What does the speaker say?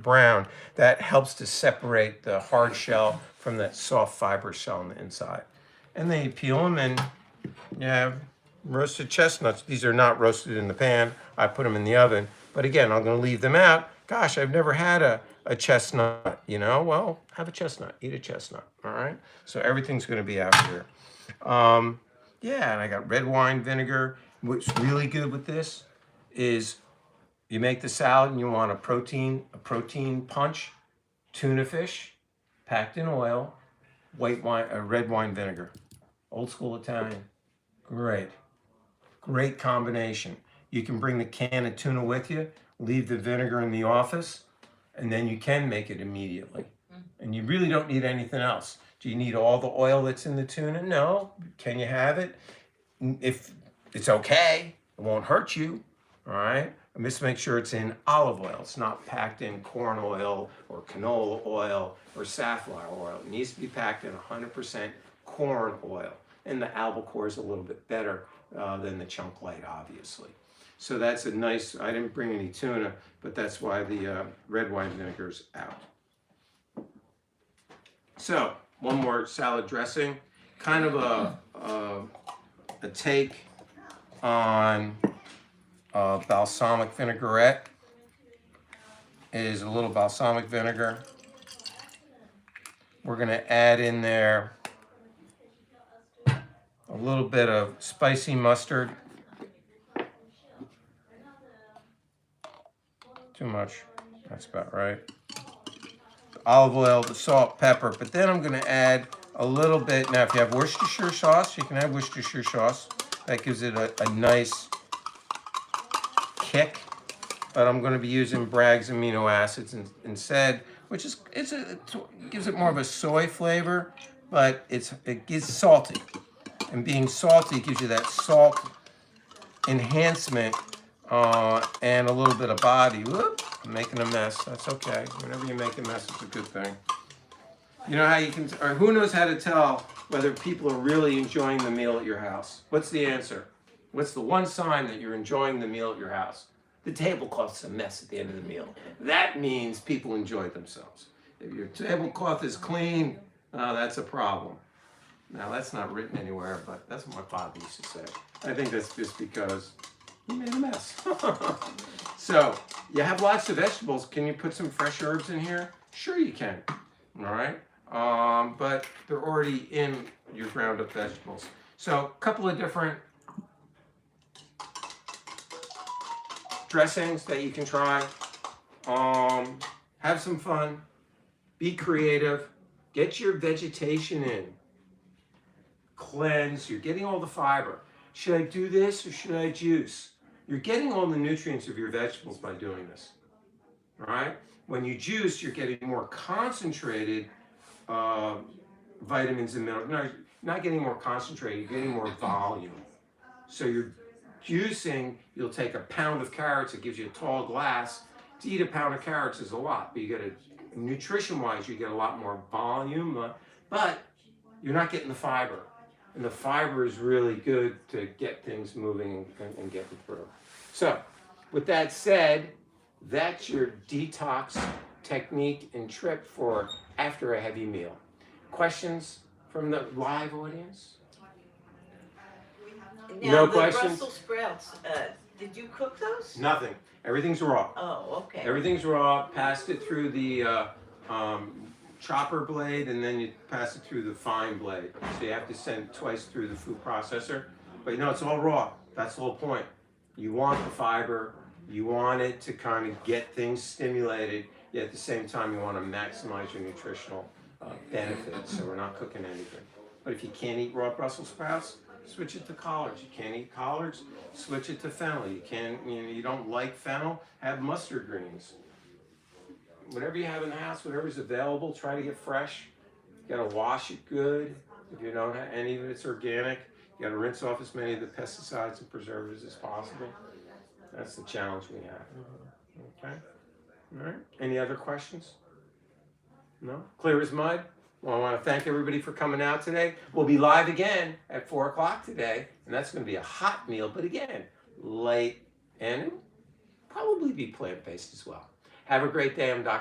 brown. That helps to separate the hard shell from that soft fiber shell on the inside. And then you peel them, and you have roasted chestnuts. These are not roasted in the pan. I put them in the oven. But again, I'm going to leave them out. Gosh, I've never had a chestnut, you know? Well, have a chestnut. Eat a chestnut, all right? So everything's going to be out here. Yeah, and I got red wine vinegar. What's really good with this is you make the salad and you want a protein punch, tuna fish, packed in oil, red wine vinegar, old school Italian. Great combination. You can bring the can of tuna with you, leave the vinegar in the office, and then you can make it immediately. And you really don't need anything else. Do you need all the oil that's in the tuna? No. Can you have it? If it's okay, it won't hurt you, all right? And just make sure it's in olive oil. It's not packed in corn oil or canola oil or safflower oil. It needs to be packed in 100% corn oil. And the albacore is a little bit better than the chunk light, obviously. So that's a nice, I didn't bring any tuna, but that's why the red wine vinegar's out. So, one more salad dressing. Kind of a take on balsamic vinaigrette is a little balsamic vinegar. We're going to add in there a little bit of spicy mustard. Too much. That's about right. The olive oil, the salt, pepper. But then I'm going to add a little bit. Now, if you have Worcestershire sauce, you can have Worcestershire sauce. That gives it a nice kick. But I'm going to be using Bragg's amino acids instead, which is it gives it more of a soy flavor, but it gets salty. And being salty gives you that salt enhancement and a little bit of body. Whoop, I'm making a mess. That's okay. Whenever you make a mess, it's a good thing. You know how you can, or who knows how to tell whether people are really enjoying the meal at your house? What's the answer? What's the one sign that you're enjoying the meal at your house? The tablecloth's a mess at the end of the meal. That means people enjoyed themselves. If your tablecloth is clean, that's a problem. Now, that's not written anywhere, but that's what my father used to say. I think that's just because he made a mess. So, you have lots of vegetables. Can you put some fresh herbs in here? Sure you can, all right? But they're already in your ground up vegetables. So, a couple of different dressings that you can try. Have some fun. Be creative. Get your vegetation in. Cleanse. You're getting all the fiber. Should I do this or should I juice? You're getting all the nutrients of your vegetables by doing this. All right? When you juice, you're getting more concentrated vitamins and minerals. No, you're not getting more concentrated. You're getting more volume. So you're juicing. You'll take a pound of carrots. It gives you a tall glass. To eat a pound of carrots is a lot, but you get nutrition-wise, you get a lot more volume, but you're not getting the fiber. And the fiber is really good to get things moving and get them through. So, with that said, that's your detox technique and trip for after a heavy meal. Questions from the live audience? Now, No the questions? Brussels sprouts, did you cook those? Nothing. Everything's raw. Oh, okay. Everything's raw. Passed it through the chopper blade, and then you pass it through the fine blade. So you have to send it twice through the food processor. But you know, it's all raw. That's the whole point. You want the fiber. You want it to kind of get things stimulated. Yet at the same time, you want to maximize your nutritional benefits. So we're not cooking anything. But if you can't eat raw Brussels sprouts, switch it to collards. You can't eat collards, switch it to fennel. You don't like fennel, have mustard greens. Whatever you have in the house, whatever's available, try to get fresh. You gotta wash it good. If you don't have any of it's organic, you gotta rinse off as many of the pesticides and preservatives as possible. That's the challenge we have. Okay? All right. Any other questions? No? Clear as mud? Well, I want to thank everybody for coming out today. We'll be live again at 4 o'clock today, and that's going to be a hot meal, but again, light and probably be plant-based as well. Have a great day. I'm Dr.